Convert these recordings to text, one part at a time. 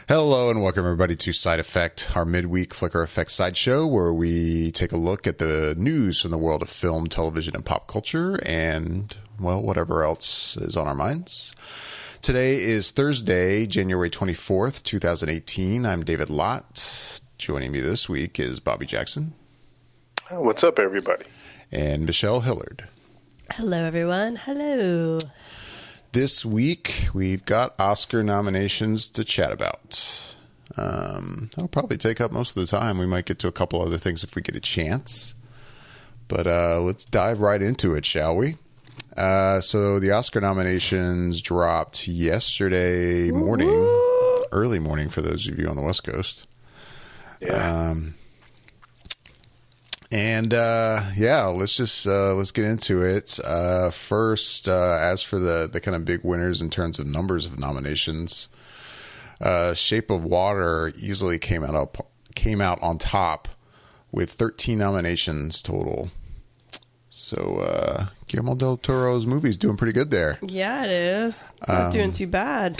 Hello and welcome everybody to Side Effect, our midweek Flickr Effect sideshow where we take a look at the news from the world of film, television, and pop culture and, well, whatever else is on our minds. Today is Thursday, January 24th, 2018. I'm David Lott. Joining me this week is Bobby Jackson. What's up, everybody? And Michelle Hillard. Hello, everyone. Hello. This week, we've got Oscar nominations to chat about. That'll probably take up most of the time. We might get to a couple other things if we get a chance. But let's dive right into it, shall we? So the Oscar nominations dropped yesterday morning, early morning for those of you on the West Coast. Yeah. Let's get into it. First, as for the kind of big winners in terms of numbers of nominations, Shape of Water easily came out on top with 13 nominations total. So Guillermo del Toro's movie's doing pretty good there. Yeah, it is. It's not doing too bad.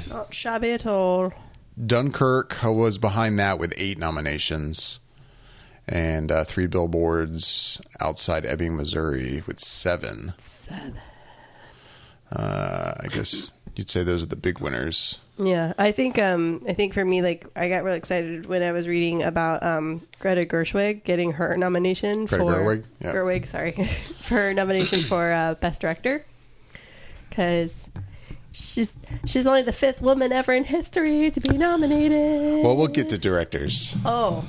Not shabby at all. Dunkirk was behind that with 8 nominations. And 3 Billboards Outside Ebbing, Missouri with 7. I guess you'd say those are the big winners. Yeah, I think for me, like, I got really excited when I was reading about Greta Gerwig getting her nomination for her nomination for Best Director, because she's only the 5th woman ever in history to be nominated. Well, we'll get to directors. Oh.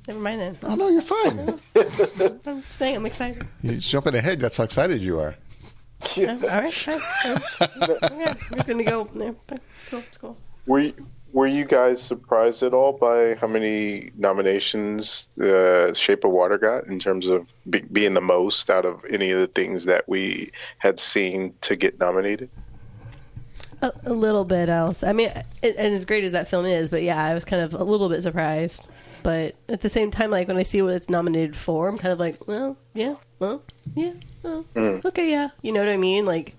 Never mind then. Oh, no, you're fine. I'm just saying, I'm excited. You're jumping ahead. That's how excited you are. All right, fine. Okay, we're going to go. No, it's cool. Were you guys surprised at all by how many nominations Shape of Water got in terms of being the most out of any of the things that we had seen to get nominated? A little bit else. I mean, and as great as that film is, but yeah, I was kind of a little bit surprised. But at the same time, like, when I see what it's nominated for, I'm kind of like, well, yeah, okay, yeah. You know what I mean? Like,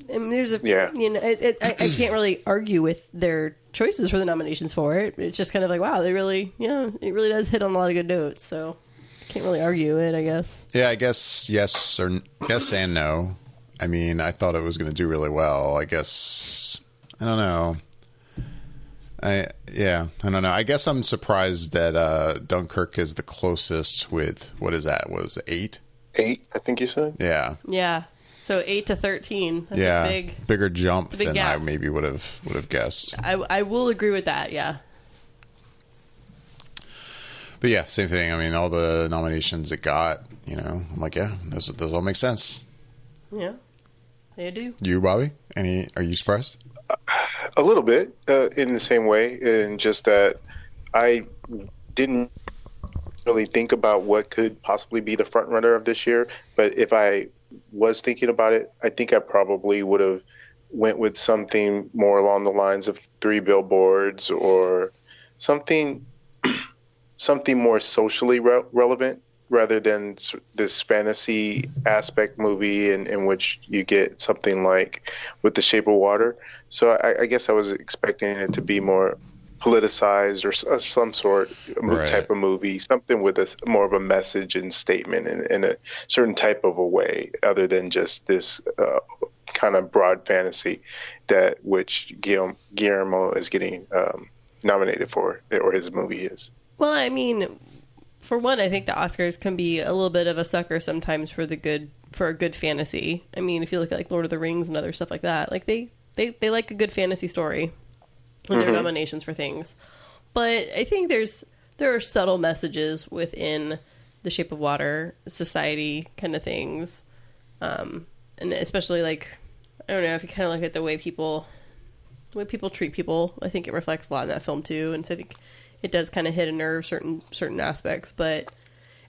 I mean, there's a, you know, I can't really argue with their choices for the nominations for it. It's just kind of like, wow, it really does hit on a lot of good notes. So I can't really argue it, I guess. Yeah, I guess yes and no. I mean, I thought it was going to do really well. I guess, I don't know. I don't know. I guess I'm surprised that Dunkirk is the closest with, what is that? Was it 8? 8, I think you said? Yeah. Yeah. So 8 to 13. That's a bigger jump than gap. I maybe would have guessed. I will agree with that, yeah. But yeah, same thing. I mean, all the nominations it got, you know, I'm like, yeah, those all make sense. Yeah, they do. You, Bobby? Are you surprised? A little bit, in the same way, and just that I didn't really think about what could possibly be the front runner of this year. But if I was thinking about it, I think I probably would have went with something more along the lines of 3 Billboards or something more socially relevant, rather than this fantasy aspect movie in which you get something like with The Shape of Water. So I guess I was expecting it to be more politicized or some sort of type of movie, something with more of a message and statement in a certain type of a way, other than just this kind of broad fantasy that which Guillermo is getting nominated for, or his movie is. Well, I mean, for one, I think the Oscars can be a little bit of a sucker sometimes for a good fantasy. I mean, if you look at like Lord of the Rings and other stuff like that, like they like a good fantasy story with their nominations for things. But I think there are subtle messages within The Shape of Water, society kind of things, and especially like, I don't know, if you kind of look at the way people treat people, I think it reflects a lot in that film too. And so I think it does kind of hit a nerve certain aspects, but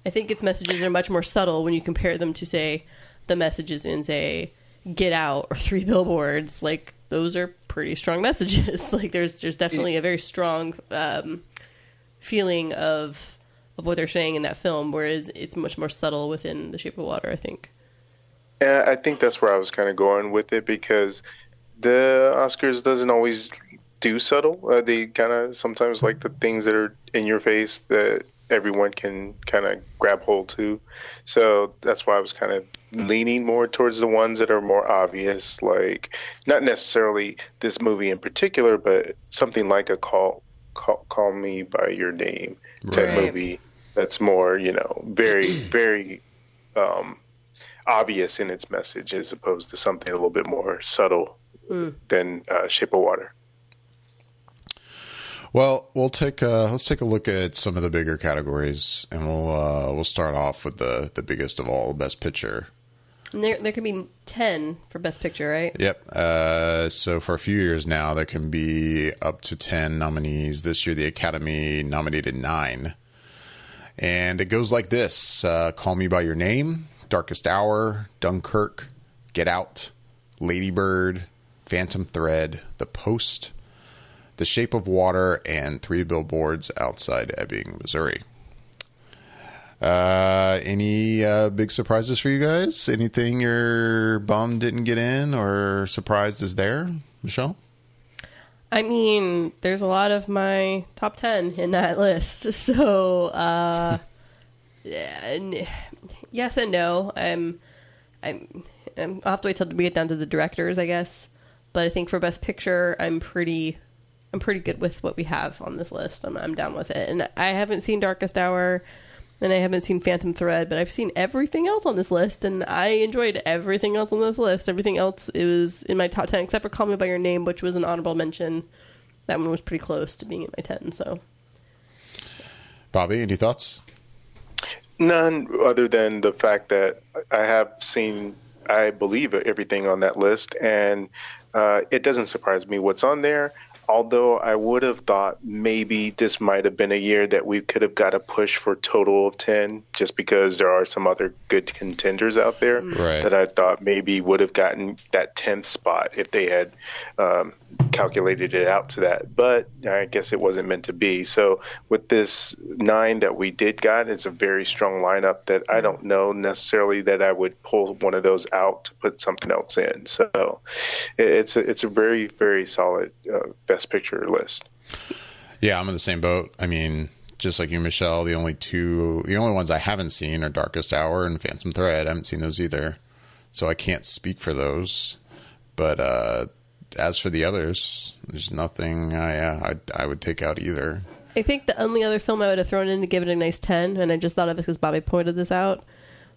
I think its messages are much more subtle when you compare them to, say, the messages in, say, Get Out or 3 Billboards. Like, those are pretty strong messages. Like, there's definitely a very strong feeling of what they're saying in that film, whereas it's much more subtle within The Shape of Water, I think. Yeah, I think that's where I was kind of going with it, because the Oscars doesn't always too subtle. They kind of sometimes like the things that are in your face that everyone can kind of grab hold to. So that's why I was kind of leaning more towards the ones that are more obvious, like not necessarily this movie in particular, but something like a Call Me by Your Name type movie that's more, very, very obvious in its message as opposed to something a little bit more subtle than Shape of Water. Well, let's take a look at some of the bigger categories, and we'll start off with the biggest of all, Best Picture. And there can be 10 for Best Picture, right? Yep. So for a few years now, there can be up to 10 nominees. This year, the Academy nominated 9. And it goes like this. Call Me By Your Name, Darkest Hour, Dunkirk, Get Out, Lady Bird, Phantom Thread, The Post, The Shape of Water, and 3 Billboards Outside Ebbing, Missouri. Any big surprises for you guys? Anything you're bummed didn't get in or surprised is there, Michelle? I mean, there's a lot of my top 10 in that list. So, yes and no. I'll have to wait till we get down to the directors, I guess. But I think for Best Picture, I'm pretty good with what we have on this list. I'm down with it. And I haven't seen Darkest Hour, and I haven't seen Phantom Thread, but I've seen everything else on this list, and I enjoyed everything else on this list. Everything else is in my top 10, except for Call Me By Your Name, which was an honorable mention. That one was pretty close to being in my 10, so. Bobby, any thoughts? None other than the fact that I have seen, I believe, everything on that list, and it doesn't surprise me what's on there. Although I would have thought maybe this might have been a year that we could have got a push for total of 10, just because there are some other good contenders out there that I thought maybe would have gotten that 10th spot if they had calculated it out to that. But I guess it wasn't meant to be. So with this 9 that we did got, it's a very strong lineup that I don't know necessarily that I would pull one of those out to put something else in. So it's a very, very solid Best Picture list. Yeah, I'm in the same boat. I mean, just like you, Michelle, the only ones I haven't seen are Darkest Hour and Phantom Thread. I haven't seen those either, so I can't speak for those. But as for the others, there's nothing I would take out either. I think the only other film I would have thrown in to give it a nice 10, and I just thought of it because Bobby pointed this out,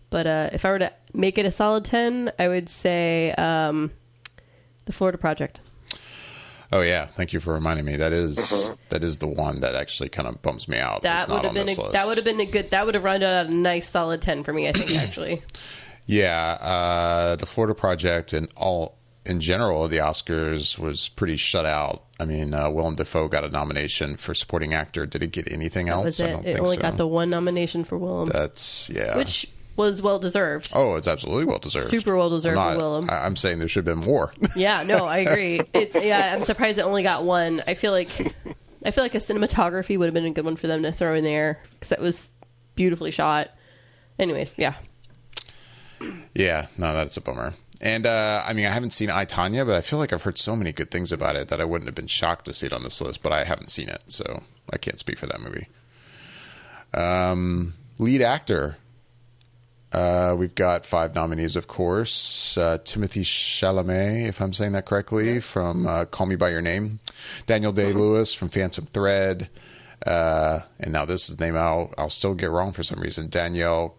but if I were to make it a solid 10, I would say The Florida Project. Oh yeah, thank you for reminding me. That is the one that actually kind of bumps me out. That would have been that would have rounded out a nice solid 10 for me, I think, actually. Yeah, The Florida Project and all in general, the Oscars was pretty shut out. I mean, Willem Dafoe got a nomination for supporting actor. Did it get anything else? I don't think so. It only got the one nomination for Willem. Which was well deserved. Oh, it's absolutely well deserved. Super well deserved for Willem. I'm saying there should have been more. Yeah, no, I agree. I'm surprised it only got one. I feel like a cinematography would have been a good one for them to throw in there because it was beautifully shot. Anyways, yeah. Yeah, no, that's a bummer. And, I mean, I haven't seen I, Tonya, but I feel like I've heard so many good things about it that I wouldn't have been shocked to see it on this list, but I haven't seen it, so I can't speak for that movie. Lead actor. We've got 5 nominees, of course. Timothée Chalamet, if I'm saying that correctly, from Call Me By Your Name. Daniel Day-Lewis from Phantom Thread. And now this is the name I'll still get wrong for some reason. Danielle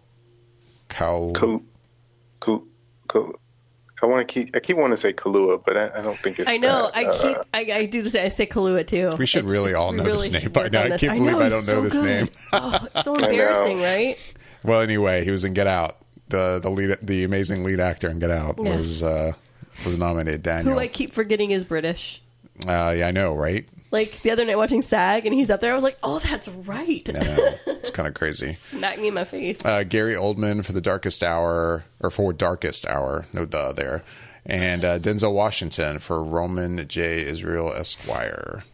I keep wanting to say Kaluuya, but I don't think it's. I know. That. I do this. I say Kaluuya too. We should really all know this name by now. I can't believe I don't know this name. Oh, it's so embarrassing, right? Well, anyway, he was in Get Out. The amazing lead actor in Get Out was nominated. Daniel, who I keep forgetting is British. Yeah, I know, right? Like the other night watching SAG and he's up there, I was like, oh, that's right. No, it's kind of crazy. Smack me in my face. Gary Oldman for Darkest Hour. No, there. And Denzel Washington for Roman J. Israel Esquire.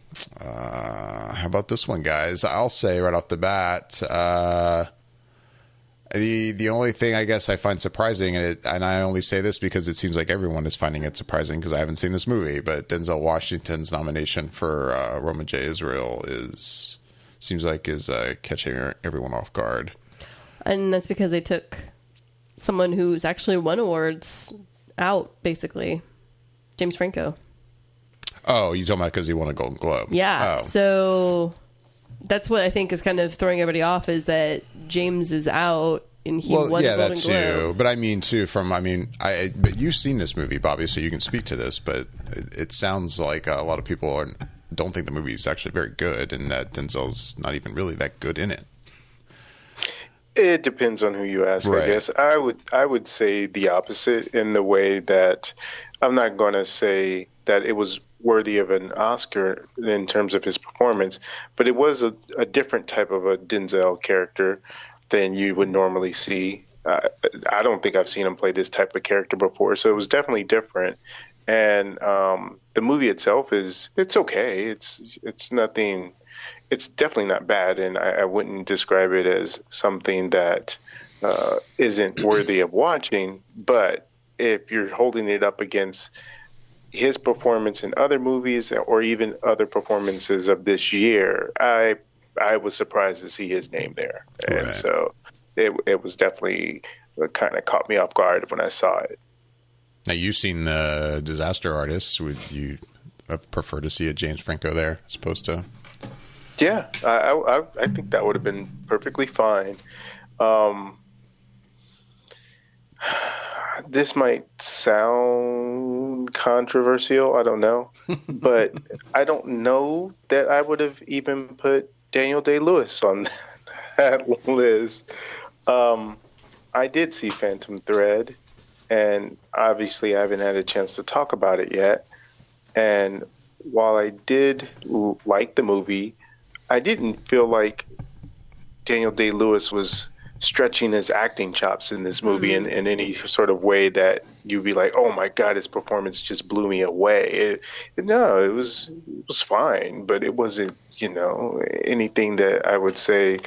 How about this one, guys? I'll say right off the bat, The only thing I guess I find surprising, and I only say this because it seems like everyone is finding it surprising because I haven't seen this movie, but Denzel Washington's nomination for Roman J. Israel seems like is catching everyone off guard. And that's because they took someone who's actually won awards out, basically. James Franco. Oh, you talking about because he won a Golden Globe? Yeah. Oh. So that's what I think is kind of throwing everybody off, is that James is out and he won the Golden Globe. But I mean, too, but you've seen this movie, Bobby, so you can speak to this, but it sounds like a lot of people don't think the movie is actually very good and that Denzel's not even really that good in it. It depends on who you ask, right. I guess. I would say the opposite, in the way that I'm not going to say that it was worthy of an Oscar in terms of his performance, but it was a different type of a Denzel character than you would normally see. I don't think I've seen him play this type of character before, so it was definitely different. And the movie itself it's okay. It's nothing. It's definitely not bad, and I wouldn't describe it as something that isn't worthy of watching. But if you're holding it up against his performance in other movies or even other performances of this year, I was surprised to see his name there. Right. And so it was definitely kind of caught me off guard when I saw it. Now, you've seen the Disaster Artist. Would you have preferred to see a James Franco there as opposed to... Yeah, I think that would have been perfectly fine. This might sound controversial, I don't know, but I don't know that I would have even put Daniel Day-Lewis on that list. I did see Phantom Thread, and obviously I haven't had a chance to talk about it yet. And while I did like the movie, I didn't feel like Daniel Day-Lewis was stretching his acting chops in this movie in any sort of way that you'd be like, oh my God, his performance just blew me away. It was fine, but it wasn't, anything that I would say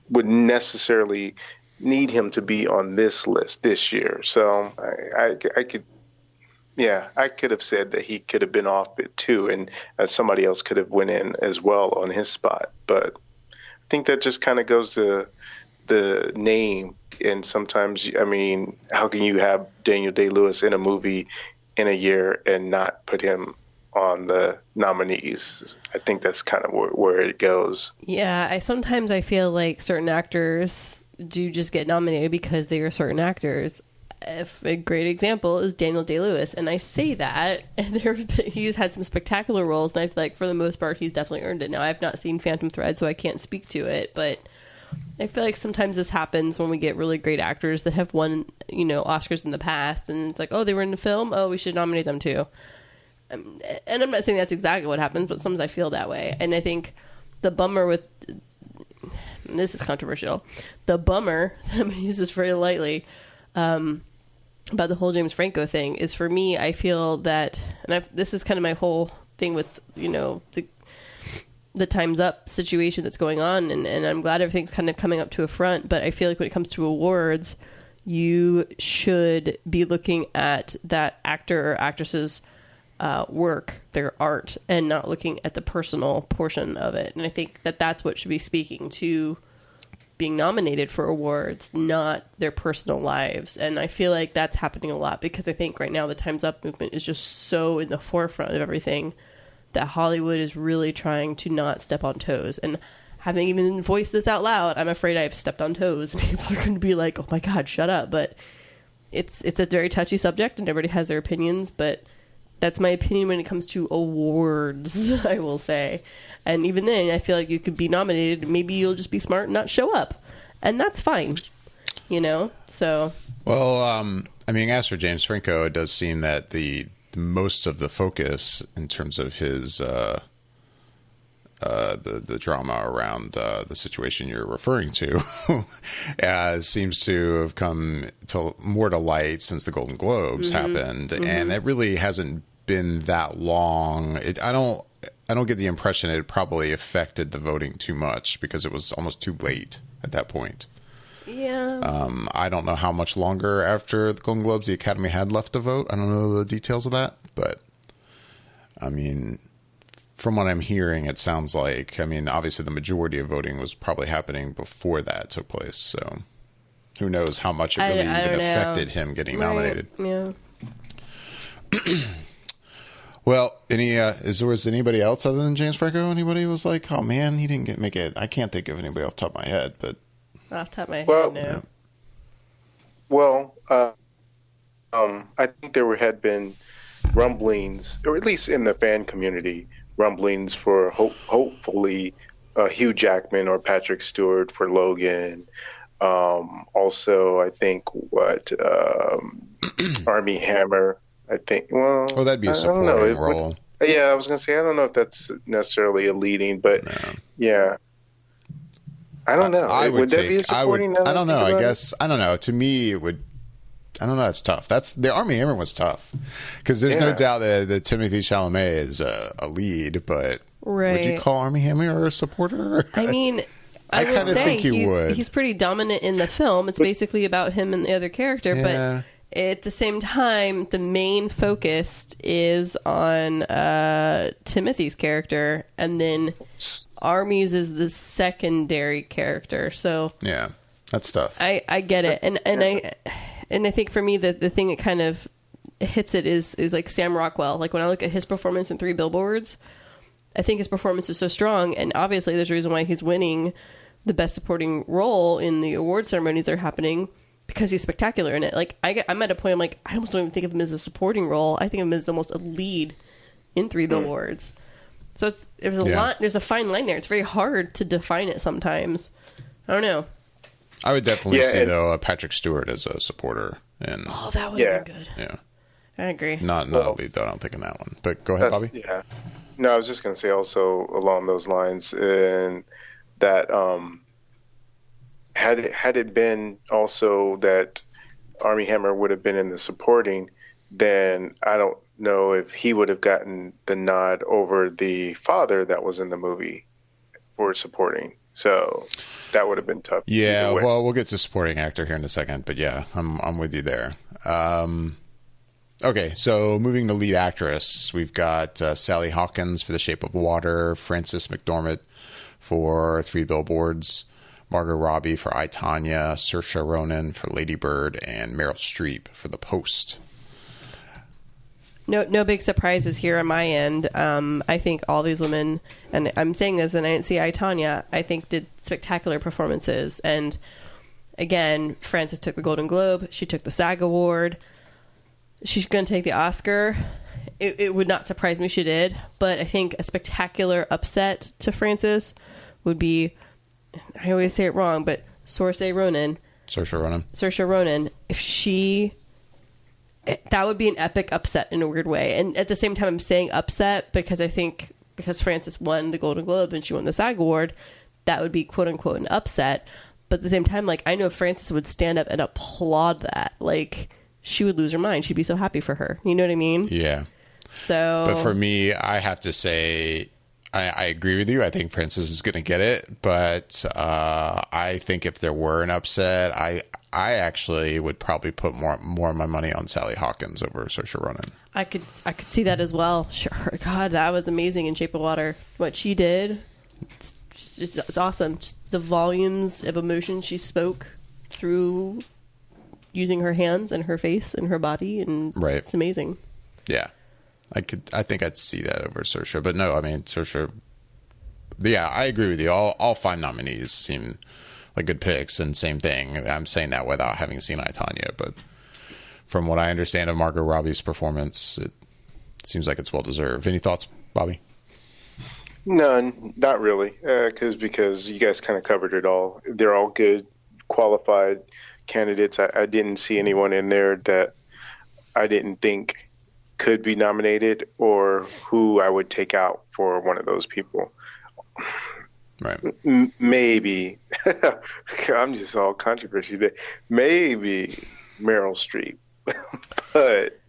would necessarily need him to be on this list this year. So I could have said that he could have been off it too, and somebody else could have went in as well on his spot. But I think that just kind of goes to the name. And sometimes, how can you have Daniel Day-Lewis in a movie in a year and not put him on the nominees? I think that's kind of where it goes. Yeah, I sometimes feel like certain actors do just get nominated because they are certain actors. A great example is Daniel Day-Lewis, and I say that, and he's had some spectacular roles, and I feel like for the most part he's definitely earned it. Now, I've not seen Phantom Thread, so I can't speak to it, but I feel like sometimes this happens when we get really great actors that have won, Oscars in the past, and it's like, oh, they were in the film, oh, we should nominate them too. And I'm not saying that's exactly what happens, but sometimes I feel that way. And I think the bummer with, and this is controversial, the bummer, I'm going to use this very lightly, about the whole James Franco thing is, for me, I feel that, and this is kind of my whole thing with, the Time's Up situation that's going on, and I'm glad everything's kind of coming up to a front, but I feel like when it comes to awards, you should be looking at that actor or actress's work, their art, and not looking at the personal portion of it. And I think that that's what should be speaking to being nominated for awards, not their personal lives. And I feel like that's happening a lot because I think right now the Time's Up movement is just so in the forefront of everything that Hollywood is really trying to not step on toes. And having even voiced this out loud, I'm afraid I've stepped on toes, and people are going to be like, oh my God, shut up. But it's a very touchy subject, and everybody has their opinions, but that's my opinion when it comes to awards, I will say. And even then, I feel like you could be nominated. Maybe you'll just be smart and not show up. And that's fine, So. Well, as for James Franco, it does seem that the most of the focus in terms of his the drama around the situation you're referring to seems to have come more to light since the Golden Globes happened, and it really hasn't been that long. I don't get the impression it probably affected the voting too much because it was almost too late at that point. Yeah. I don't know how much longer after the Golden Globes the Academy had left to vote. I don't know the details of that, but I mean, from what I'm hearing, it sounds like, I mean, obviously the majority of voting was probably happening before that took place. So who knows how much it really even affected him getting nominated. Yeah. Well, was anybody else other than James Franco? Anybody was like, oh man, he didn't make it. I can't think of anybody off the top of my head, but Off the top of my head, no. yeah. Well, I think had been rumblings, or at least in the fan community, rumblings for hopefully Hugh Jackman or Patrick Stewart for Logan. Also, I think Armie Hammer. I think. Well, that'd be a supporting role. Yeah, I was gonna say I don't know if that's necessarily a leading, but yeah. I don't know. Would that be a supporting? I don't know. I guess I don't know. To me, it would. I don't know. It's tough. The Armie Hammer was tough because there's no doubt that Timothée Chalamet is a lead, but would you call Armie Hammer a supporter? I mean, I kind of think you would. He's pretty dominant in the film. It's basically about him and the other character, but at the same time, the main focus is on Timothy's character, and then Armie's is the secondary character. So yeah, that's tough. I get it, and I think for me the thing that kind of hits it is like Sam Rockwell. Like when I look at his performance in Three Billboards, I think his performance is so strong, and obviously there's a reason why he's winning the best supporting role in the award ceremonies that are happening, because he's spectacular in it. Like I'm at a point I'm like, I almost don't even think of him as a supporting role. I think of him as almost a lead in Three Billboards. So there's a fine line there. It's very hard to define it sometimes. I don't know. I would definitely see though Patrick Stewart as a supporter, and that would have been good. Yeah, I agree. Not a lead though. I don't think in that one. But go ahead, Bobby. Yeah. No, I was just going to say also along those lines, and that had it been also that Armie Hammer would have been in the supporting, then I don't know if he would have gotten the nod over the father that was in the movie for supporting. So that would have been tough. Yeah, well, we'll get to supporting actor here in a second, but yeah, I'm with you there. Okay, so moving to lead actress, we've got Sally Hawkins for The Shape of Water, Frances McDormand for Three Billboards, Margot Robbie for I, Tonya, Saoirse Ronan for Lady Bird, and Meryl Streep for The Post. No big surprises here on my end. I think all these women, and I'm saying this and I didn't see I, Tonya, I think did spectacular performances. And again, Frances took the Golden Globe. She took the SAG Award. She's going to take the Oscar. It would not surprise me if she did, but I think a spectacular upset to Frances would be, I always say it wrong, but Saoirse Ronan. That would be an epic upset in a weird way. And at the same time, I'm saying upset because I think because Frances won the Golden Globe and she won the SAG Award, that would be quote unquote an upset. But at the same time, like, I know Frances would stand up and applaud that. Like, she would lose her mind. She'd be so happy for her. You know what I mean? Yeah. So, but for me, I have to say, I agree with you. I think Frances is going to get it, but I think if there were an upset, I actually would probably put more of my money on Sally Hawkins over Saoirse Ronan. I could see that as well. Sure, God, that was amazing in Shape of Water. What she did, it's awesome. Just the volumes of emotion she spoke through using her hands and her face and her body, and it's amazing. Yeah. I think I'd see that over Saoirse, but no, I mean, Saoirse, yeah, I agree with you. All 5 nominees seem like good picks, and same thing. I'm saying that without having seen I, Tonya, but from what I understand of Margot Robbie's performance, it seems like it's well deserved. Any thoughts, Bobby? None, not really, because you guys kind of covered it all. They're all good, qualified candidates. I didn't see anyone in there that I didn't think could be nominated or who I would take out for one of those people. Right. Maybe I'm just all controversy there. Maybe Meryl Streep, but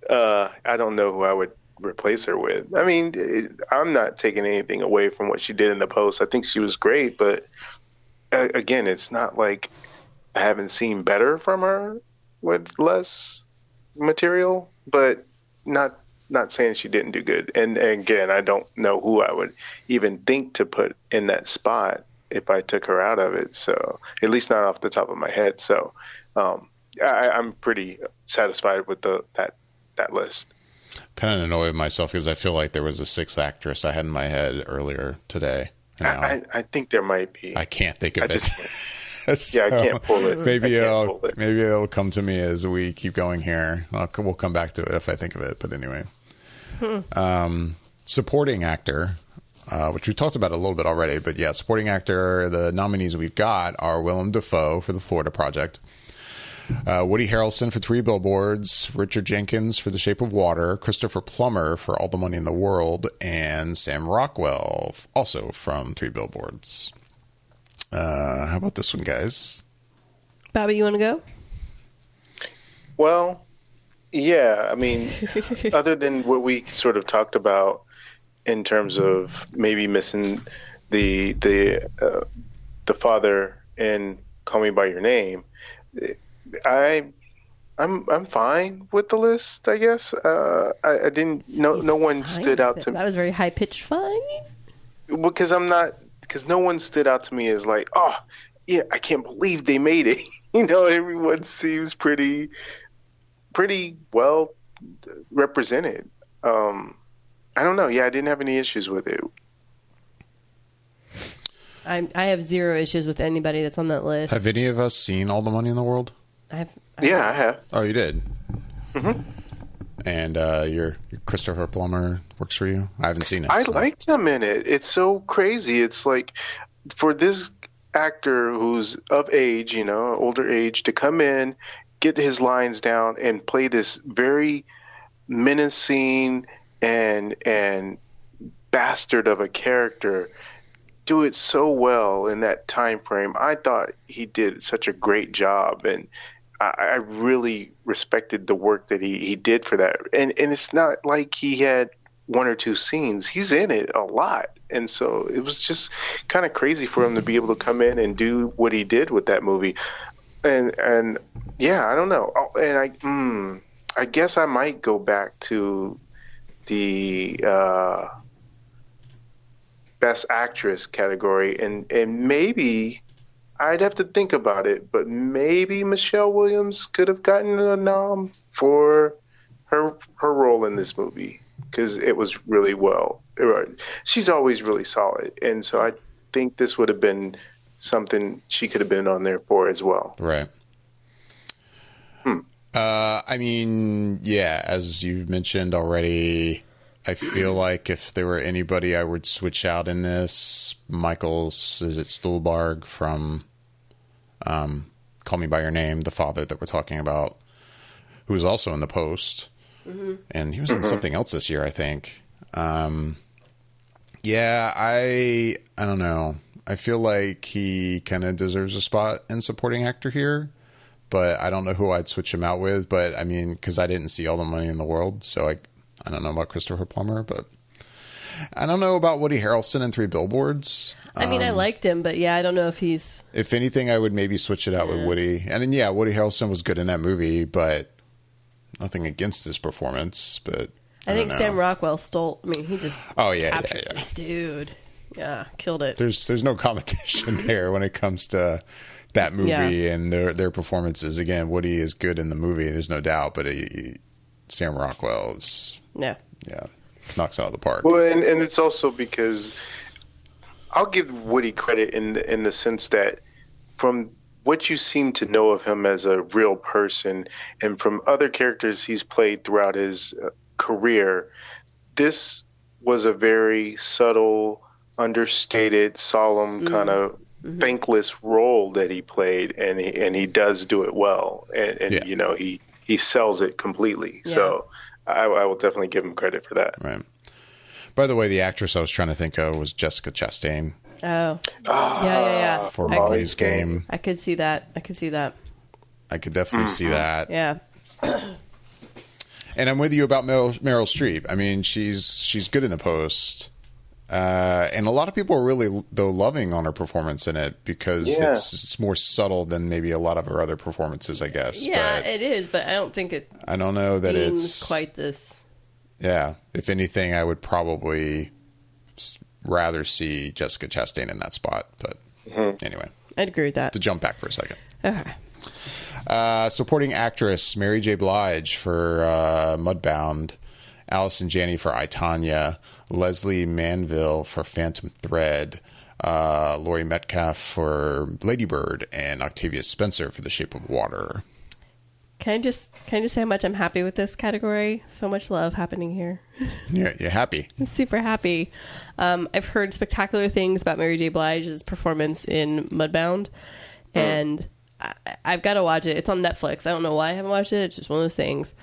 I don't know who I would replace her with. I mean, I'm not taking anything away from what she did in The Post. I think she was great, but again, it's not like I haven't seen better from her with less material, but not saying she didn't do good. And again, I don't know who I would even think to put in that spot if I took her out of it. So at least not off the top of my head. So I'm pretty satisfied with that list. Kind of annoyed with myself because I feel like there was a sixth actress I had in my head earlier today. And I think there might be. I can't think of it. Yeah, I can't pull it. Maybe it'll come to me as we keep going here. We'll come back to it if I think of it. But anyway, supporting actor, which we talked about a little bit already. But yeah, supporting actor. The nominees we've got are Willem Dafoe for The Florida Project, Woody Harrelson for 3 Billboards, Richard Jenkins for The Shape of Water, Christopher Plummer for All the Money in the World, and Sam Rockwell also from 3 Billboards. How about this one, guys? Bobby, you want to go? Well, yeah. I mean, other than what we sort of talked about in terms of maybe missing the father in Call Me by Your Name, I'm fine with the list, I guess. I didn't. No one stood out to me. That was very high pitched. Fine. Because no one stood out to me as like, oh, yeah, I can't believe they made it. Everyone seems pretty well represented. I don't know. Yeah, I didn't have any issues with it. I have zero issues with anybody that's on that list. Have any of us seen All the Money in the World? I have. Oh, you did? Mm-hmm. And your Christopher Plummer works for you? I haven't seen it. I liked him in it. It's so crazy. It's like for this actor who's of age, older age, to come in, get his lines down, and play this very menacing and bastard of a character, do it so well in that time frame. I thought he did such a great job, and I really respected the work that he did for that. And it's not like he had 1 or 2 scenes. He's in it a lot. And so it was just kind of crazy for him to be able to come in and do what he did with that movie. And yeah, I don't know. Oh, and I guess I might go back to the Best Actress category, and maybe I'd have to think about it, but maybe Michelle Williams could have gotten a nom for her role in this movie because it was really well. She's always really solid, and so I think this would have been something she could have been on there for as well. Right. I mean, yeah, as you've mentioned already, I feel like if there were anybody I would switch out in this, Stuhlbarg from Call Me by Your Name, the father that we're talking about, who was also in The Post, and he was in something else this year, I think. Yeah, I don't know. I feel like he kind of deserves a spot in supporting actor here, but I don't know who I'd switch him out with. But I mean, because I didn't see All the Money in the World, so I don't know about Christopher Plummer, but I don't know about Woody Harrelson in 3 Billboards. I mean, I liked him, but yeah, I don't know if he's... If anything, I would maybe switch it out with Woody. And then, yeah, Woody Harrelson was good in that movie, but nothing against his performance. But I think know. Sam Rockwell stole... I mean, he just... Oh, yeah. Dude. Yeah, killed it. There's no competition there when it comes to that movie and their performances. Again, Woody is good in the movie, there's no doubt, but Sam Rockwell is... Yeah, knocks it out of the park. Well, and it's also because I'll give Woody credit in the sense that from what you seem to know of him as a real person and from other characters he's played throughout his career, this was a very subtle, understated, solemn kind of thankless role that he played, and he does do it well, and he sells it completely. Yeah. So I will definitely give him credit for that. Right. By the way, the actress I was trying to think of was Jessica Chastain. Oh. Yeah. For Molly's Game. I could see that. I could definitely see that. Yeah. And I'm with you about Meryl Streep. I mean, she's good in The Post. And a lot of people are really, though, loving on her performance in it because it's more subtle than maybe a lot of her other performances, I guess. Yeah, but it is, but I don't think I don't know that it's quite this. Yeah, if anything, I would probably rather see Jessica Chastain in that spot. But anyway, I'd agree with that. To jump back for a second. Okay. Supporting actress Mary J. Blige for Mudbound, Allison Janney for I, Tonya, Leslie Manville for Phantom Thread, Laurie Metcalf for Lady Bird, and Octavia Spencer for The Shape of Water. Can I just say how much I'm happy with this category? So much love happening here. Yeah, you're happy. I'm super happy. I've heard spectacular things about Mary J. Blige's performance in Mudbound, and I've got to watch it. It's on Netflix. I don't know why I haven't watched it. It's just one of those things.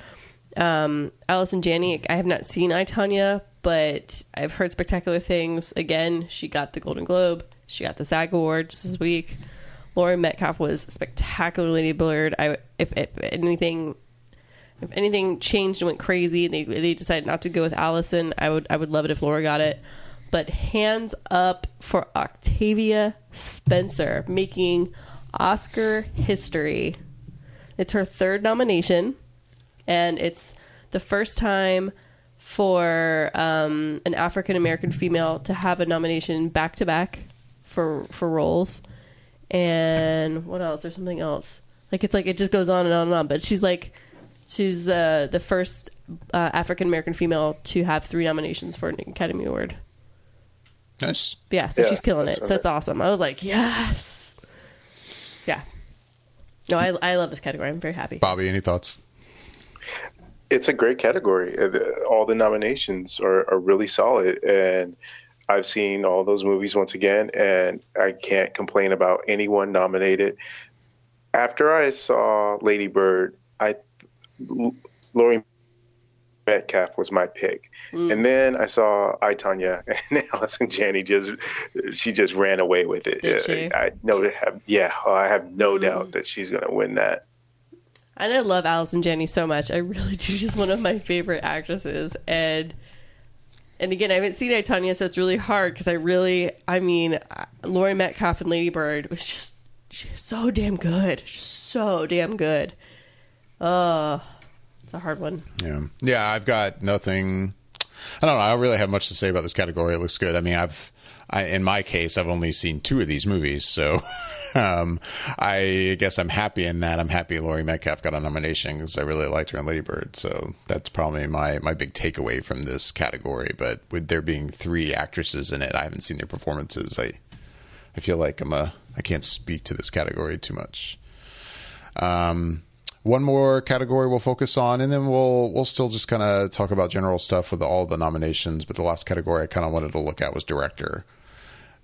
Allison Janney, I have not seen I, Tonya, but I've heard spectacular things. Again, she got the Golden Globe. She got the SAG Award just this week. Laurie Metcalf was spectacular Lady Bird. If anything changed and went crazy, and they decided not to go with Allison, I would love it if Laura got it. But hands up for Octavia Spencer, making Oscar history. It's her third nomination, and it's the first time for an African American female to have a nomination back to back for roles. And what else? There's something else. It just goes on and on and on. But she's the first African American female to have 3 nominations for an Academy Award. Nice. Yeah, so she's killing it. So it's awesome. I was like, yes. Yeah. No, I love this category. I'm very happy. Bobby, any thoughts? It's a great category. All the nominations are really solid, and I've seen all those movies once again, and I can't complain about anyone nominated. After I saw Lady Bird, Laurie Metcalf was my pick. And then I saw I, Tonya, and Allison Janney just ran away with it. Did she? I have no doubt that she's going to win that. And I love Allison Janney so much. I really do. She's one of my favorite actresses. And again, I haven't seen I, Tonya, so it's really hard because Laurie Metcalf and Lady Bird was she's so damn good. She's so damn good. Oh, it's a hard one. Yeah, I've got nothing. I don't know. I don't really have much to say about this category. It looks good. I mean, in my case, I've only seen 2 of these movies, so I guess I'm happy in that. I'm happy Laurie Metcalf got a nomination because I really liked her in Lady Bird. So that's probably my big takeaway from this category. But with there being 3 actresses in it, I haven't seen their performances. I feel like I can't speak to this category too much. One more category we'll focus on, and then we'll still just kind of talk about general stuff with all the nominations. But the last category I kind of wanted to look at was director.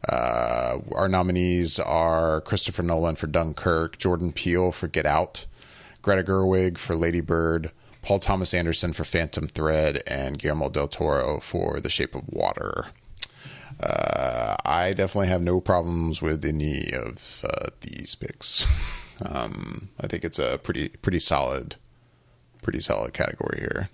Our nominees are Christopher Nolan for Dunkirk, Jordan Peele for Get Out, Greta Gerwig for Lady Bird, Paul Thomas Anderson for Phantom Thread, and Guillermo del Toro for The Shape of Water. I definitely have no problems with any of these picks. I think it's a pretty solid category here.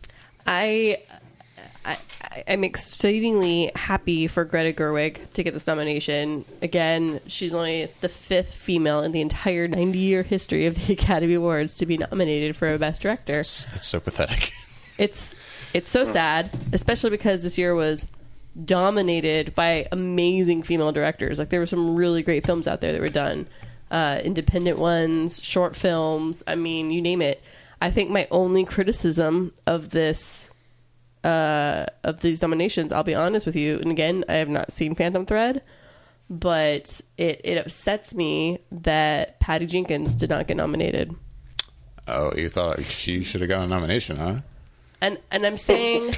I'm exceedingly happy for Greta Gerwig to get this nomination. Again, she's only the 5th female in the entire 90-year history of the Academy Awards to be nominated for a Best Director. That's so pathetic. It's so sad, especially because this year was dominated by amazing female directors. There were some really great films out there that were done. Independent ones, short films. I mean, you name it. I think my only criticism of this of these nominations, I'll be honest with you, and again, I have not seen Phantom Thread, but it upsets me that Patty Jenkins did not get nominated. Oh, you thought she should have gotten a nomination, huh? And I'm saying,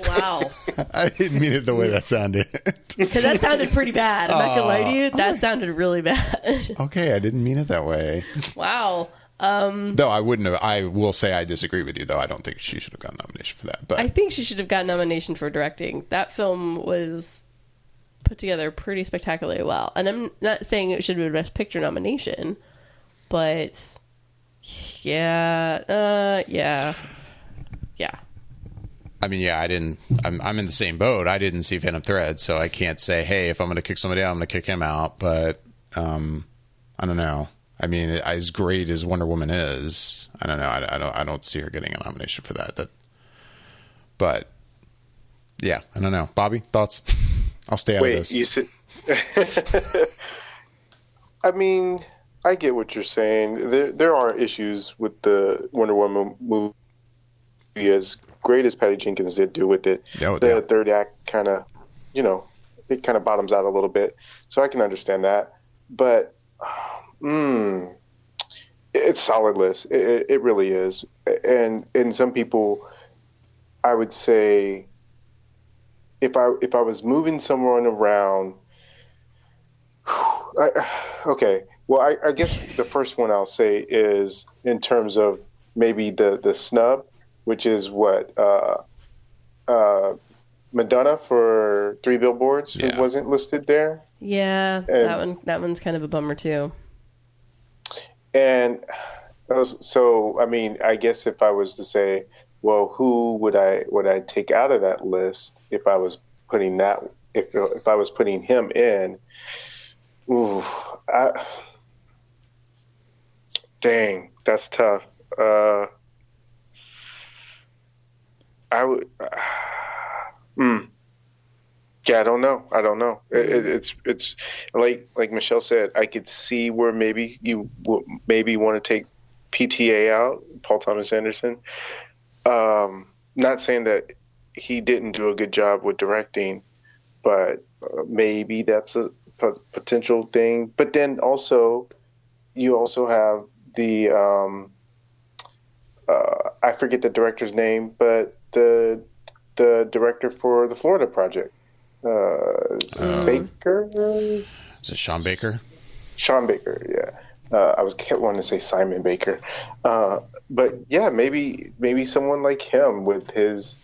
wow. I didn't mean it the way that sounded. Because that sounded pretty bad. I'm not going to lie to you. That sounded really bad. Okay, I didn't mean it that way. Wow. Though I wouldn't have. I will say I disagree with you, though. I don't think she should have gotten a nomination for that. But I think she should have gotten a nomination for directing. That film was put together pretty spectacularly well. And I'm not saying it should have been a Best Picture nomination, but... Yeah. I mean, yeah, I'm in the same boat. I didn't see Phantom Thread, so I can't say, hey, if I'm going to kick somebody out, I'm going to kick him out. But I don't know. I mean, as great as Wonder Woman is, I don't know. I don't see her getting a nomination for that. But yeah, I don't know. Bobby, thoughts? I'll stay out of this. You said. I mean, I get what you're saying. There are issues with the Wonder Woman movie, as great as Patty Jenkins did do with it. The third act kind of, it kind of bottoms out a little bit. So I can understand that. But it's solid list. It really is. And some people, I would say, if I was moving someone around, okay. Well, I guess the first one I'll say is in terms of maybe the snub, which is what Madonna for 3 Billboards, who wasn't listed there. Yeah, that one's kind of a bummer too. And so, I mean, I guess if I was to say, well, who would I take out of that list if I was putting if I was putting him in? Ooh, dang, that's tough. I would. Yeah, I don't know. It's like Michelle said. I could see where maybe you want to take PTA out, Paul Thomas Anderson. Not saying that he didn't do a good job with directing, but maybe that's a potential thing. But then also, you also have the I forget the director's name, but the director for the Florida Project, Baker. Is it Sean Baker? Sean Baker, yeah. I kept wanting to say Simon Baker, but yeah, maybe someone like him with his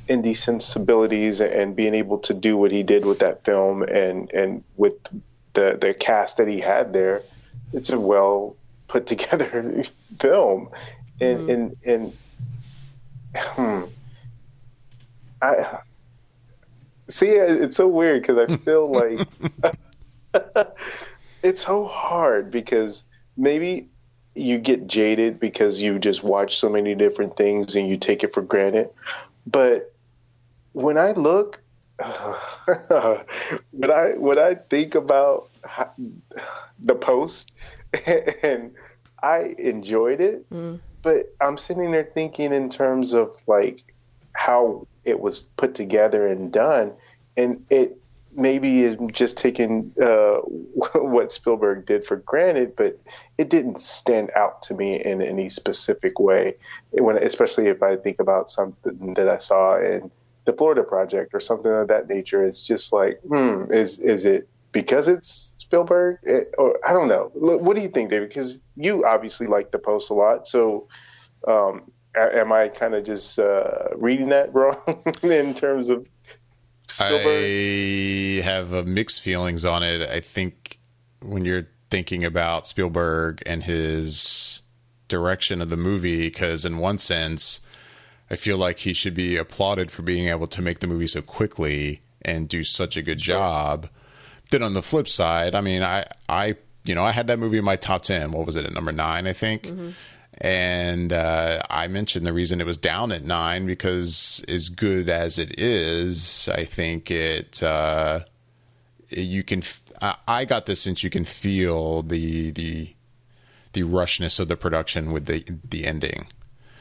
indie sensibilities and being able to do what he did with that film and with the cast that he had there. It's a well put together film, and I see. It's so weird because I feel like it's so hard because maybe you get jaded because you just watch so many different things and you take it for granted. But when I look, when I think about the Post, and I enjoyed it, but I'm sitting there thinking in terms of like how it was put together and done, and it maybe is just taking what Spielberg did for granted, but it didn't stand out to me in any specific way. Especially if I think about something that I saw in the Florida Project or something of that nature, it's just like, is it because it's Spielberg? Or I don't know. What do you think, David? Because you obviously like The Post a lot, so am I kind of just reading that wrong in terms of Spielberg? I have mixed feelings on it. I think when you're thinking about Spielberg and his direction of the movie, because in one sense, I feel like he should be applauded for being able to make the movie so quickly and do such a good job. Then on the flip side, I mean, I had that movie in my top 10. What was it, at number 9, I think? Mm-hmm. And I mentioned the reason it was down at 9 because as good as it is, I think you can. I got the sense you can feel the rushness of the production with the ending.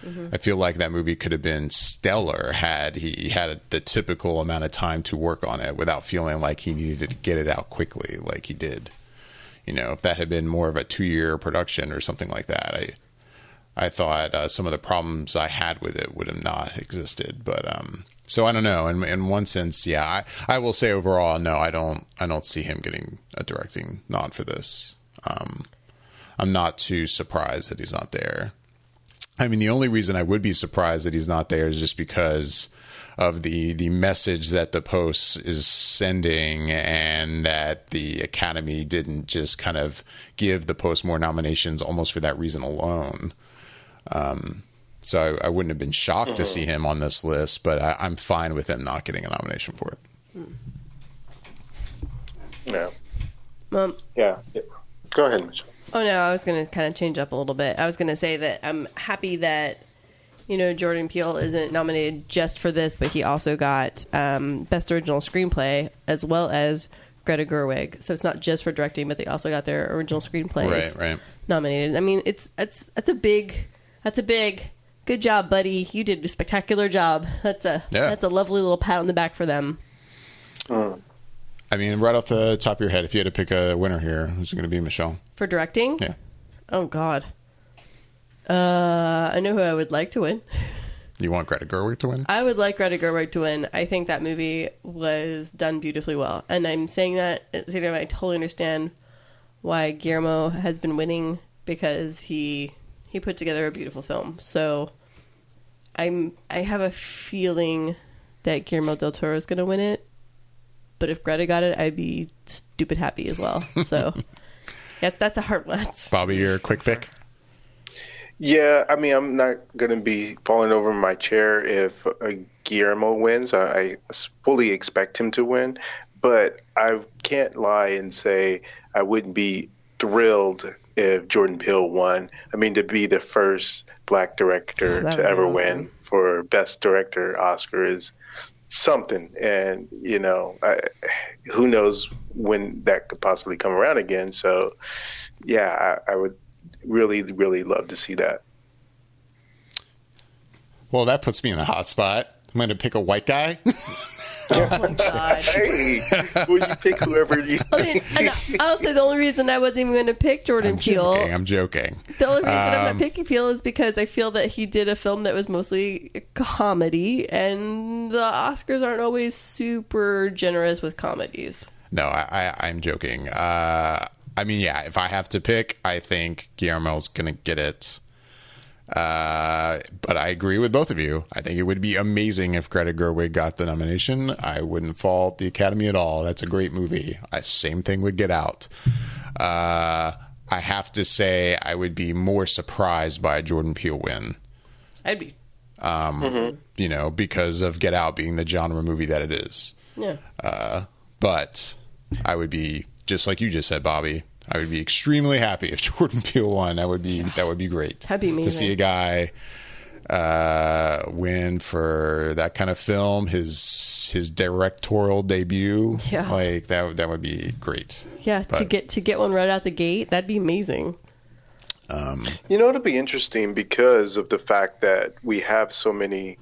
Mm-hmm. I feel like that movie could have been stellar had he had the typical amount of time to work on it without feeling like he needed to get it out quickly like he did. If that had been more of a 2-year production or something like that, I thought some of the problems I had with it would have not existed. But so I don't know. In one sense, yeah, I will say overall, no, I don't see him getting a directing nod for this. I'm not too surprised that he's not there. I mean, the only reason I would be surprised that he's not there is just because of the message that the Post is sending, and that the Academy didn't just kind of give the Post more nominations almost for that reason alone. So I wouldn't have been shocked to see him on this list, but I'm fine with him not getting a nomination for it. No. Um, Yeah. Go ahead, Michelle. Oh no, I was going to kind of change up a little bit. I was going to say that I'm happy that, Jordan Peele isn't nominated just for this, but he also got Best Original Screenplay as well as Greta Gerwig. So it's not just for directing, but they also got their original screenplays nominated. I mean, that's a big good job, buddy. You did a spectacular job. That's a lovely little pat on the back for them. I mean, right off the top of your head, if you had to pick a winner here, who's it going to be, Michelle? For directing? Yeah. Oh, God. I know who I would like to win. You want Greta Gerwig to win? I would like Greta Gerwig to win. I think that movie was done beautifully well. And I'm saying that, I totally understand why Guillermo has been winning, because he put together a beautiful film. So I have a feeling that Guillermo del Toro is going to win it. But if Greta got it, I'd be stupid happy as well. So that's a hard one. Bobby, your quick pick? Yeah, I mean, I'm not going to be falling over my chair if Guillermo wins. I fully expect him to win. But I can't lie and say I wouldn't be thrilled if Jordan Peele won. I mean, to be the first black director to ever win for Best Director Oscar is something. And, who knows when that could possibly come around again. So, yeah, I would really, really love to see that. Well, that puts me in a hot spot. I'm going to pick a white guy. Oh, my God. Hey, will you pick whoever you I'll say the only reason I wasn't even going to pick Jordan Peele. I'm joking. The only reason I'm not picking Peele is because I feel that he did a film that was mostly a comedy, and the Oscars aren't always super generous with comedies. No, I'm joking. I mean, yeah, if I have to pick, I think Guillermo's going to get it. But I agree with both of you. I think it would be amazing if Greta Gerwig got the nomination. I wouldn't fault the Academy at all. That's a great movie. Same thing would Get Out. I have to say I would be more surprised by a Jordan Peele win. I'd be. Because of Get Out being the genre movie that it is. Yeah. But I would be, just like you just said, Bobby, I would be extremely happy if Jordan Peele won. That would be great. That'd be amazing. To see a guy win for that kind of film, his directorial debut. Yeah. Like that would be great. Yeah, but to get one right out the gate, that'd be amazing. It'll be interesting because of the fact that we have so many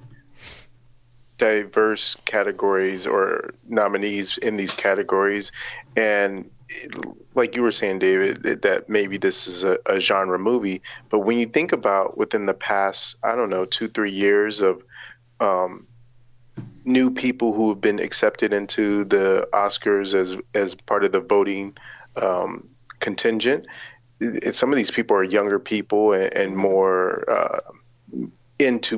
diverse categories or nominees in these categories, and like you were saying, David, that maybe this is a genre movie, but when you think about within the past, 2-3 years of new people who have been accepted into the Oscars as part of the voting contingent, some of these people are younger people and more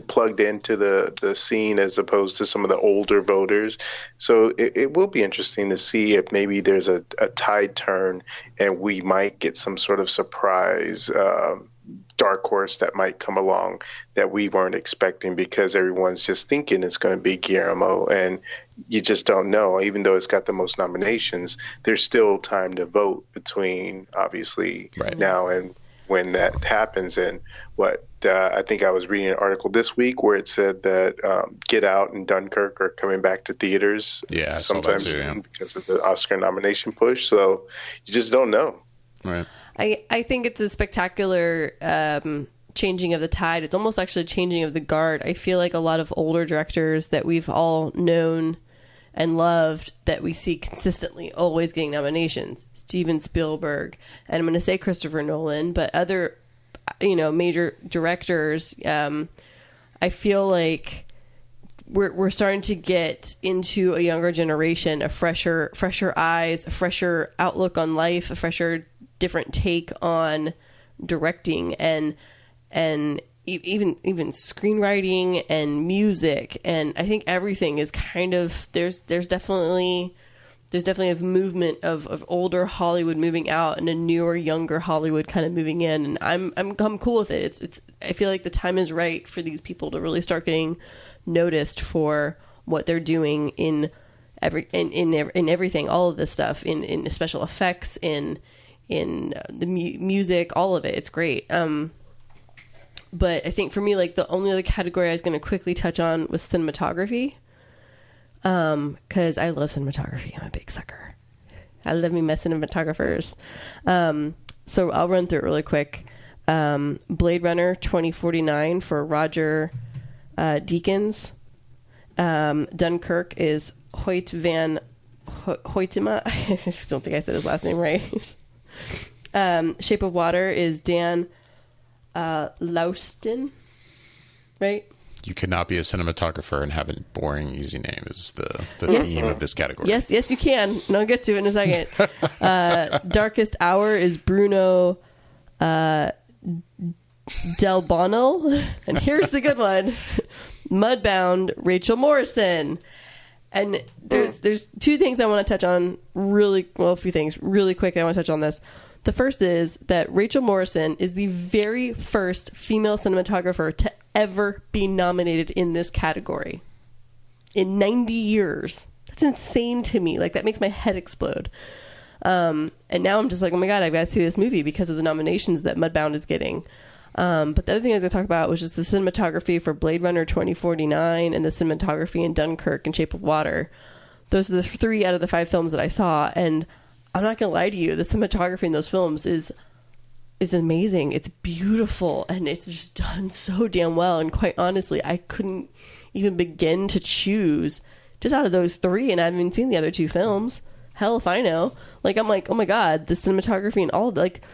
plugged into the scene as opposed to some of the older voters. So it will be interesting to see if maybe there's a tide turn and we might get some sort of surprise dark horse that might come along that we weren't expecting, because everyone's just thinking it's going to be Guillermo, and you just don't know. Even though it's got the most nominations, there's still time to vote between obviously now and when that happens. And I think I was reading an article this week where it said that Get Out and Dunkirk are coming back to theaters sometime soon because of the Oscar nomination push. So you just don't know. Right. I think it's a spectacular changing of the tide. It's almost actually changing of the guard. I feel like a lot of older directors that we've all known and loved, that we see consistently always getting nominations. Steven Spielberg, and I'm going to say Christopher Nolan, but other major directors. I feel like we're starting to get into a younger generation, a fresher eyes, a fresher outlook on life, a fresher different take on directing and even screenwriting and music. And I think everything is kind of, there's definitely there's definitely a movement of older Hollywood moving out and a newer, younger Hollywood kind of moving in, and I'm cool with it. It's I feel like the time is right for these people to really start getting noticed for what they're doing in everything, all of this stuff, in special effects, in the music, all of it. It's great. But I think for me, like, the only other category I was going to quickly touch on was cinematography. Because I love cinematography. I'm a big sucker. I love me my cinematographers. So I'll run through it really quick. Blade Runner 2049 for Roger Deakins. Dunkirk is Hoyt van Hoytema. I don't think I said his last name right. Shape of Water is Dan Laustin, right? You could not be a cinematographer and have a boring, easy name is the theme of this category. Yes, you can. And I'll get to it in a second. Darkest Hour is Bruno Del Bono. And here's the good one. Mudbound, Rachel Morrison. And there's two things I want to touch on a few things really quick. I want to touch on this. The first is that Rachel Morrison is the very first female cinematographer to ever be nominated in this category in 90 years. That's insane to me. Like, that makes my head explode. And now I'm just like, oh my God, I've got to see this movie because of the nominations that Mudbound is getting. But the other thing I was going to talk about was just the cinematography for Blade Runner 2049 and the cinematography in Dunkirk and Shape of Water. Those are the 3 out of the 5 films that I saw. And I'm not going to lie to you, the cinematography in those films is amazing. It's beautiful, and it's just done so damn well. And quite honestly, I couldn't even begin to choose just out of those 3, and I haven't even seen the other 2 films. Hell if I know. Like, I'm like, oh my God, the cinematography and all, like,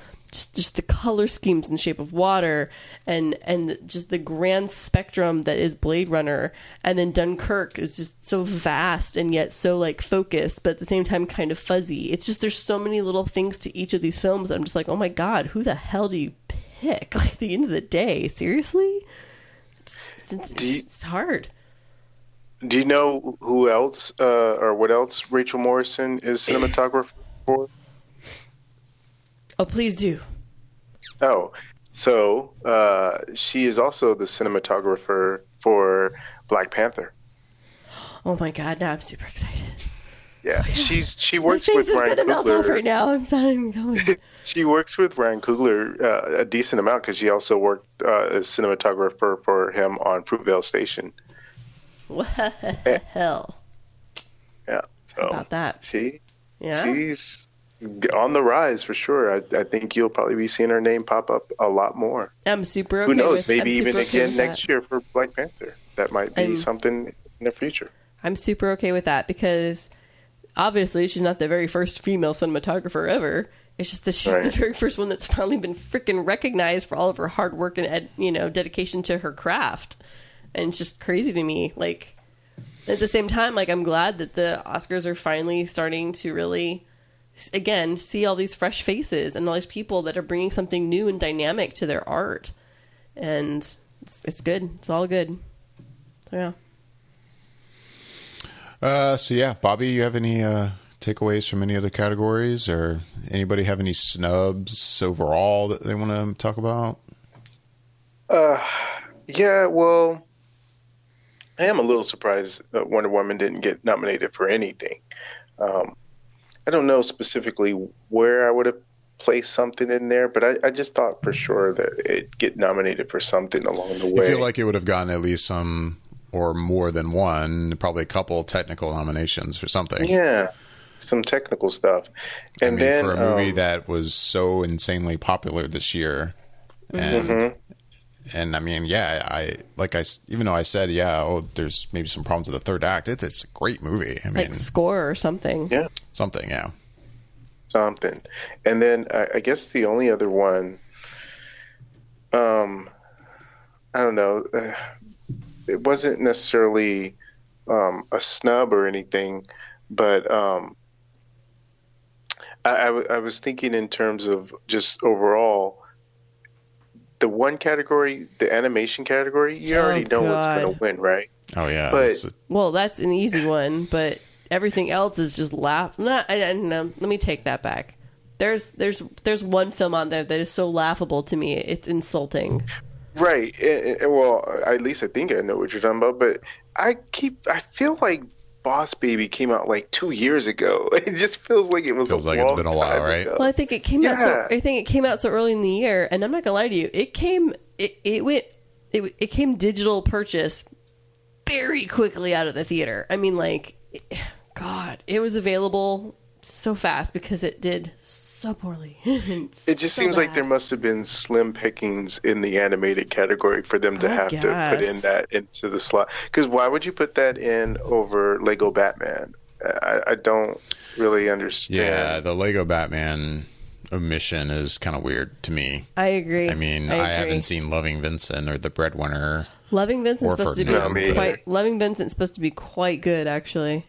just the color schemes in Shape of Water and just the grand spectrum that is Blade Runner. And then Dunkirk is just so vast and yet so, like, focused, but at the same time kind of fuzzy. It's just, there's so many little things to each of these films that I'm just like, oh my God, who the hell do you pick? Like, at the end of the day, seriously? It's hard. Do you know who else or what else Rachel Morrison is cinematographer for? Oh, please do. Oh, so she is also the cinematographer for Black Panther. Oh my God! Now I'm super excited. Yeah, oh she works with Ryan Coogler right now. I'm not even going. She works with Ryan Coogler a decent amount because she also worked as cinematographer for him on Fruitvale Station. What the hell? Yeah. So how about that? She's on the rise for sure. I think you'll probably be seeing her name pop up a lot more. I'm super okay. Who knows? With, maybe I'm even again next year for Black Panther. That might be something in the future. I'm super okay with that because obviously she's not the very first female cinematographer ever. It's just that she's the very first one that's finally been freaking recognized for all of her hard work and dedication to her craft. And it's just crazy to me. Like, at the same time, like, I'm glad that the Oscars are finally starting to really, again, see all these fresh faces and all these people that are bringing something new and dynamic to their art. And it's good. It's all good. So, yeah. Bobby, you have any takeaways from any other categories, or anybody have any snubs overall that they want to talk about? Yeah, well, I am a little surprised that Wonder Woman didn't get nominated for anything. I don't know specifically where I would have placed something in there, but I just thought for sure that it'd get nominated for something along the way. I feel like it would have gotten at least some or more than one, probably a couple technical nominations for something. Yeah, some technical stuff. And then for a movie that was so insanely popular this year. And and I mean, even though I said, there's maybe some problems with the third act, it's a great movie. I mean, score or something. Yeah. Something, yeah. Something. And then I guess the only other one, I don't know, it wasn't necessarily a snub or anything, but I was thinking in terms of just overall, the one category, the animation category, you already know what's going to win, right? Oh, yeah. But, well, that's an easy one, but everything else is just laugh. Not, I don't know. Let me take that back. There's one film on there that is so laughable to me. It's insulting. Right. Well, at least I think I know what you're talking about. But I feel like Boss Baby came out like 2 years ago. It just feels like it was. Feels like it's been a while, right? Well, I think it came out. I think it came out so early in the year, and I'm not gonna lie to you. It came digital purchase very quickly out of the theater. I mean, like, God, it was available so fast because it did so poorly. It just seems like there must have been slim pickings in the animated category for them to have to put in that into the slot. Because why would you put that in over Lego Batman? I don't really understand. Yeah, the Lego Batman omission is kind of weird to me. I agree. I mean, I haven't seen Loving Vincent or The Breadwinner. Loving Vincent's supposed to be quite good, actually.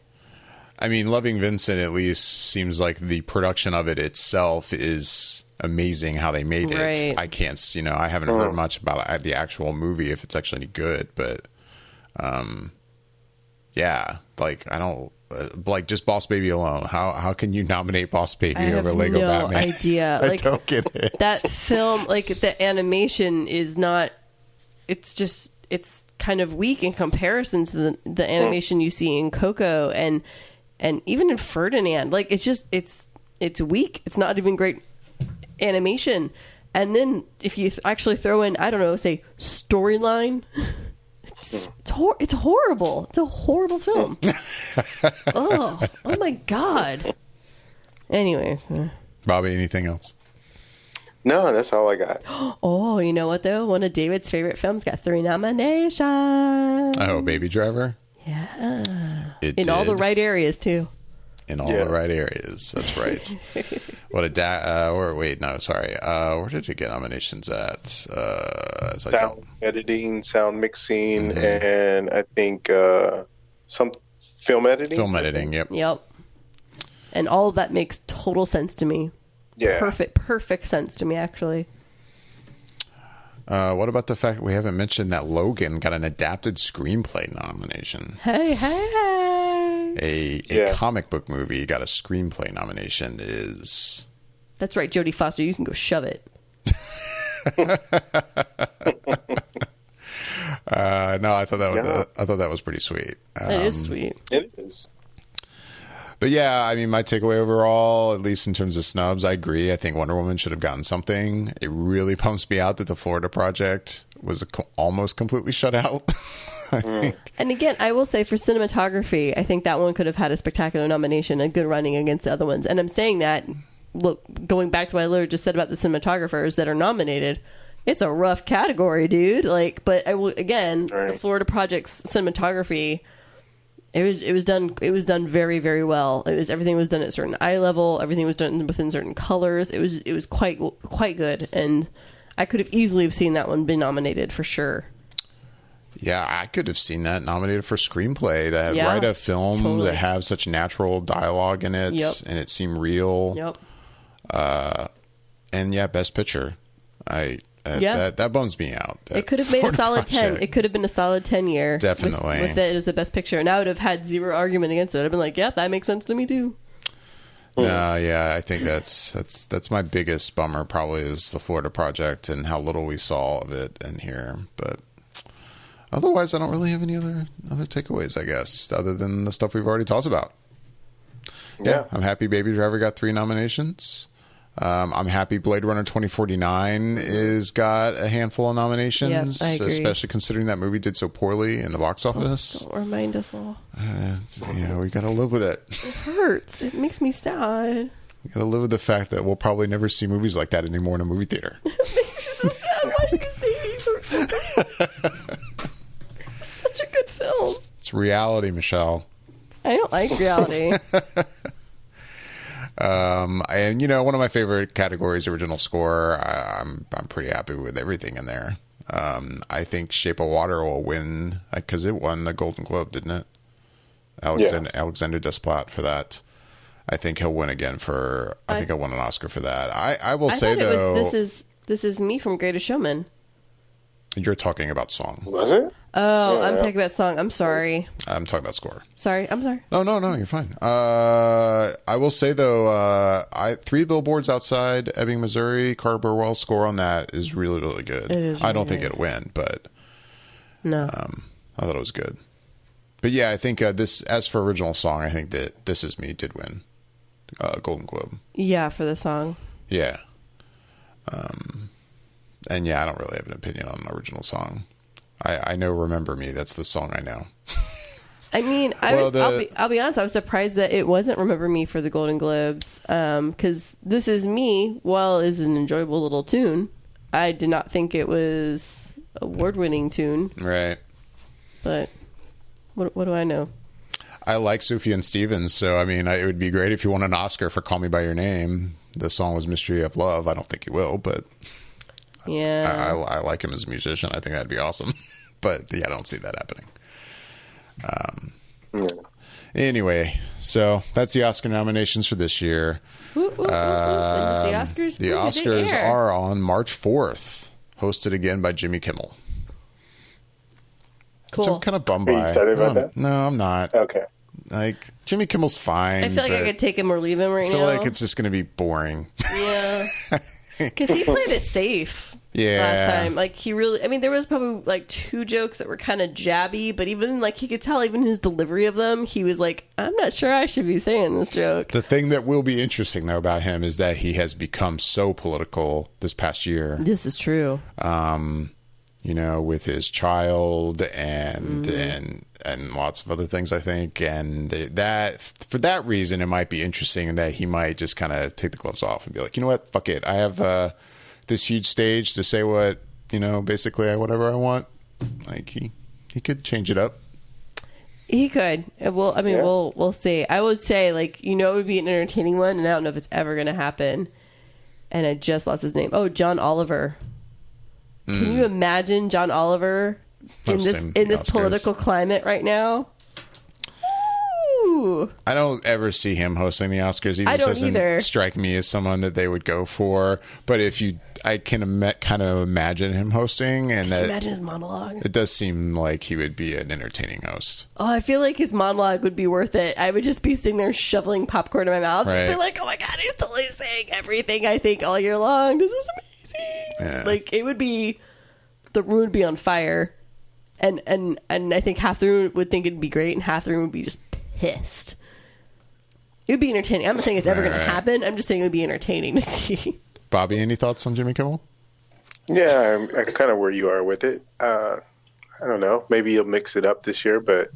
I mean, Loving Vincent at least seems like the production of it itself is amazing how they made it. Right. I can't, I haven't heard much about the actual movie, if it's actually any good, but yeah, like I don't like just Boss Baby alone. How can you nominate Boss Baby over Lego Batman? I have no idea. I don't get it. That film, like the animation is not, it's kind of weak in comparison to the animation you see in Coco and even in Ferdinand. Like it's weak. It's not even great animation. And then if you actually throw in, I don't know, say storyline, it's horrible. It's a horrible film. oh my God. Anyways, Bobby, anything else? No, that's all I got. Oh, you know what though? One of David's favorite films got 3 nominations. Oh, Baby Driver. Yeah. In all the right areas too. In all the right areas. That's right. Where did it get nominations at? Sound editing, sound mixing, and I think some film editing. Film editing, yep. Yep. And all of that makes total sense to me. Yeah. Perfect sense to me, actually. What about the fact we haven't mentioned that Logan got an adapted screenplay nomination? Hey. A comic book movie got a screenplay nomination is... That's right, Jodie Foster. You can go shove it. No, I thought that was pretty sweet. It is sweet. It is. But yeah, I mean, my takeaway overall, at least in terms of snubs, I agree. I think Wonder Woman should have gotten something. It really pumps me out that the Florida Project was almost completely shut out. I think. And again, I will say for cinematography, I think that one could have had a spectacular nomination, a good running against the other ones. And I'm saying that, look, going back to what I literally just said about the cinematographers that are nominated, it's a rough category, dude. Like, but I will again, the Florida Project's cinematography. It was done very, very well. Everything was done at certain eye level. Everything was done within certain colors. It was quite good, and I could have easily have seen that one be nominated for sure. Yeah, I could have seen that nominated for screenplay to write a film that have such natural dialogue in it, and it seemed real. Yep. And yeah, Best Picture. That bums me out. It could have made a solid 10. It could have been a solid 10 year. Definitely. With it as the Best Picture. And I would have had zero argument against it. I'd been like, yeah, that makes sense to me too. No, yeah, I think that's my biggest bummer probably is the Florida Project and how little we saw of it in here. But otherwise, I don't really have any other takeaways, I guess, other than the stuff we've already talked about. Yeah, I'm happy Baby Driver got 3 nominations. I'm happy Blade Runner 2049 is got a handful of nominations, I agree. especially considering that movie did so poorly in the box office. Don't remind us all. We got to live with it. It hurts. It makes me sad. We got to live with the fact that we'll probably never see movies like that anymore in a movie theater. It makes me so sad. Why did you say these? Such a good film. It's reality, Michelle. I don't like reality. And one of my favorite categories, original score. I'm pretty happy with everything in there. I think Shape of Water will win because it won the Golden Globe, didn't it? Alexander Desplat for that. I think he'll win again I think he'll win an Oscar for that. I will say though, this is Me from Greatest Showman. You're talking about song. Was it? Oh, Yeah. I'm talking about song. I'm sorry. I'm talking about score. Sorry. I'm sorry. No, you're fine. I will say, though, 3 Billboards Outside Ebbing, Missouri, Carter Burwell's score on that is really, really good. It is I don't really think it'll win, but No. I thought it was good. But yeah, I think this, as for original song, I think that This Is Me did win Golden Globe. Yeah, for the song. Yeah. And yeah, I don't really have an opinion on an original song. I know Remember Me. That's the song I know. I mean, I'll be honest. I was surprised that it wasn't Remember Me for the Golden Globes, because This Is Me, while is an enjoyable little tune, I did not think it was a award-winning tune. Right. But what do I know? I like Sufjan Stevens, so I mean, it would be great if you won an Oscar for Call Me By Your Name. The song was Mystery of Love. I don't think he will, but Yeah. I like him as a musician. I think that'd be awesome. But yeah, I don't see that happening. Anyway, so that's the Oscar nominations for this year. When is the Oscars? The Oscars are on March 4th, hosted again by Jimmy Kimmel. Which Cool. I'm kind of bummed Are you by. excited about that? No, I'm not. Okay. Like, Jimmy Kimmel's fine. I feel like I could take him or leave him right I now. feel like it's just going to be boring. Yeah. Because he played it safe. Yeah. Last time. Like, he really... I mean, there was probably, like, 2 jokes that were kind of jabby, but even, like, he could tell even his delivery of them, he was like, I'm not sure I should be saying this joke. The thing that will be interesting, though, about him is that he has become so political this past year. This is true. You know, with his child and lots of other things, I think. And that, for that reason, it might be interesting that he might just kind of take the gloves off and be like, you know what, fuck it. I have this huge stage to say what, you know, basically whatever I want. Like, he could change it up. He could. Well, I mean, we'll see. I would say, like, you know, it would be an entertaining one, and I don't know if it's ever going to happen. And I just lost his name. Oh, John Oliver. Can you imagine John Oliver in this political climate right now? Ooh. I don't ever see him hosting the Oscars. He I just don't doesn't either. strike me as someone that they would go for. But I can kind of imagine him hosting, and Can you imagine his monologue? it does seem like he would be an entertaining host. Oh, I feel like his monologue would be worth it. I would just be sitting there shoveling popcorn in my mouth. Right. And be like, oh my God, he's totally saying everything I think all year long. This is amazing. Yeah. Like, it would be, the room would be on fire. And I think half the room would think it'd be great, and half the room would be just pissed. It would be entertaining. I'm not saying it's ever going to happen. I'm just saying it would be entertaining to see. Bobby, any thoughts on Jimmy Kimmel? Yeah, I'm kind of where you are with it. I don't know. Maybe he'll mix it up this year, but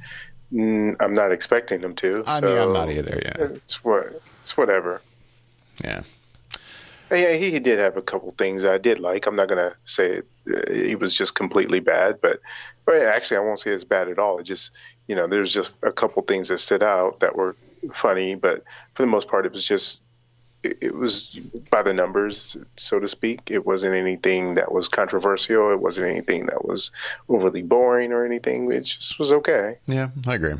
I'm not expecting him to. I mean, I'm not either, yeah. It's whatever. Yeah. Yeah, he did have a couple things I did like. I'm not going to say he was just completely bad, but actually I won't say it's bad at all. It just, you know, there's just a couple things that stood out that were funny, but for the most part it was by the numbers, so to speak. It wasn't anything that was controversial. It wasn't anything that was overly boring or anything. It just was okay. Yeah, I agree.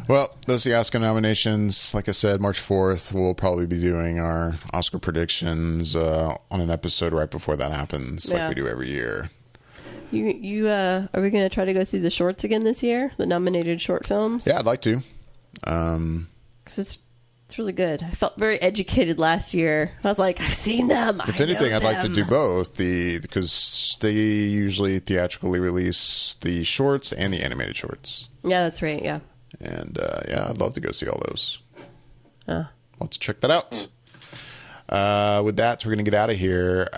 Well, those are the Oscar nominations. Like I said, March 4th, we'll probably be doing our Oscar predictions on an episode right before that happens, like we do every year. You are we going to try to go see the shorts again this year? The nominated short films? Yeah, I'd like to. 'Cause it's really good. I felt very educated last year. I was like, I've seen them. If anything, I'd like to do both, because they usually theatrically release the shorts and the animated shorts. Yeah, that's right. Yeah. And I'd love to go see all those. I'll have to check that out. With that, we're going to get out of here.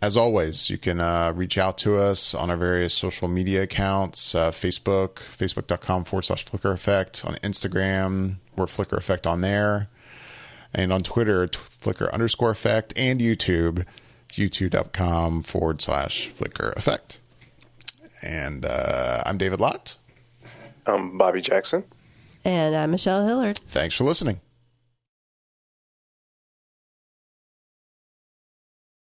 As always, you can reach out to us on our various social media accounts. Facebook.com/Flickr Effect. On Instagram, we're Flickr Effect on there. And on Twitter, Flickr _Effect. And YouTube, youtube.com/Flickr Effect. And I'm David Lott. I'm Bobby Jackson. And I'm Michelle Hillard. Thanks for listening.